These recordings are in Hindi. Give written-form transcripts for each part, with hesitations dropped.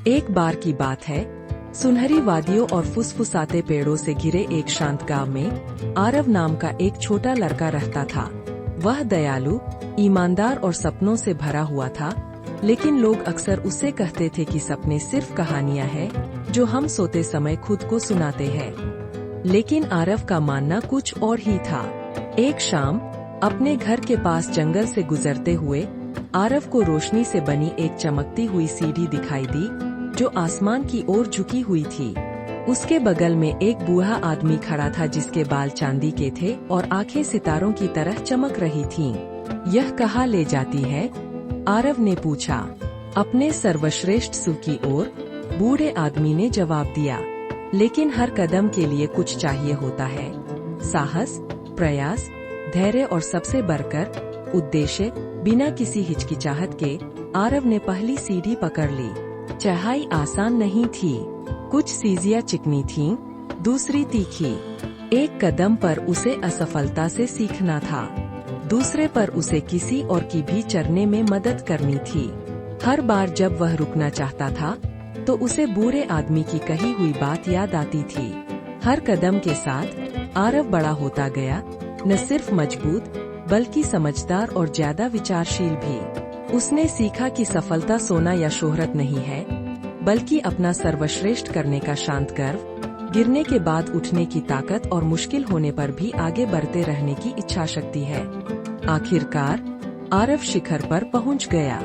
एक बार की बात है, सुनहरी वादियों और फुसफुसाते पेड़ों से घिरे एक शांत गांव में आरव नाम का एक छोटा लड़का रहता था। वह दयालु, ईमानदार और सपनों से भरा हुआ था, लेकिन लोग अक्सर उससे कहते थे कि सपने सिर्फ कहानियां हैं जो हम सोते समय खुद को सुनाते हैं। लेकिन आरव का मानना कुछ और ही था। एक शाम अपने घर के पास जंगल से गुजरते हुए आरव को रोशनी से बनी एक चमकती हुई सीढ़ी दिखाई दी जो आसमान की ओर झुकी हुई थी। उसके बगल में एक बूढ़ा आदमी खड़ा था जिसके बाल चांदी के थे और आंखें सितारों की तरह चमक रही थीं। यह कहाँ ले जाती है? आरव ने पूछा, अपने सर्वश्रेष्ठ सुख की ओर। बूढ़े आदमी ने जवाब दिया, लेकिन हर कदम के लिए कुछ चाहिए होता है। साहस, प्रयास, धैर्य और सबसे बढ़कर उद्देश्य। बिना किसी हिचकिचाहट के आरव ने पहली सीढ़ी पकड़ ली। चढ़ाई आसान नहीं थी। कुछ सीढ़ियां चिकनी थीं, दूसरी तीखी। एक कदम पर उसे असफलता से सीखना था, दूसरे पर उसे किसी और की भी चढ़ने में मदद करनी थी। हर बार जब वह रुकना चाहता था तो उसे बूढ़े आदमी की कही हुई बात याद आती थी। हर कदम के साथ आरव बड़ा होता गया, न सिर्फ मजबूत बल्कि समझदार और ज्यादा विचारशील भी। उसने सीखा कि सफलता सोना या शोहरत नहीं है, बल्कि अपना सर्वश्रेष्ठ करने का शांत गर्व, गिरने के बाद उठने की ताकत और मुश्किल होने पर भी आगे बढ़ते रहने की इच्छा शक्ति है। आखिरकार आरव शिखर पर पहुंच गया।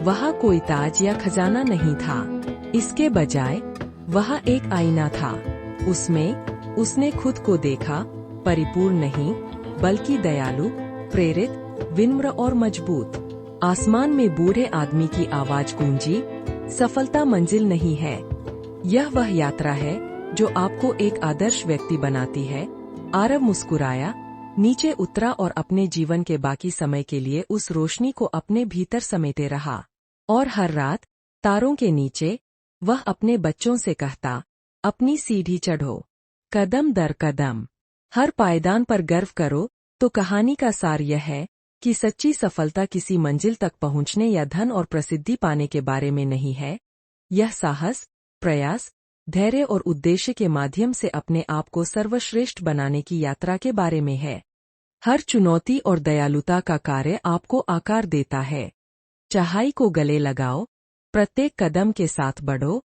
वहाँ कोई ताज या खजाना नहीं था, इसके बजाय वहाँ एक आईना था। उसमें उसने खुद को देखा, परिपूर्ण नहीं बल्कि दयालु, प्रेरित, विनम्र और मजबूत। आसमान में बूढ़े आदमी की आवाज गूंजी, सफलता मंजिल नहीं है, यह वह यात्रा है जो आपको एक आदर्श व्यक्ति बनाती है। आरव मुस्कुराया, नीचे उतरा और अपने जीवन के बाकी समय के लिए उस रोशनी को अपने भीतर समेटे रहा। और हर रात तारों के नीचे वह अपने बच्चों से कहता, अपनी सीढ़ी चढ़ो, कदम दर कदम, हर पायदान पर गर्व करो। तो कहानी का सार यह है कि सच्ची सफलता किसी मंजिल तक पहुंचने या धन और प्रसिद्धि पाने के बारे में नहीं है। यह साहस, प्रयास, धैर्य और उद्देश्य के माध्यम से अपने आप को सर्वश्रेष्ठ बनाने की यात्रा के बारे में है। हर चुनौती और दयालुता का कार्य आपको आकार देता है। चढ़ाई को गले लगाओ, प्रत्येक कदम के साथ बढ़ो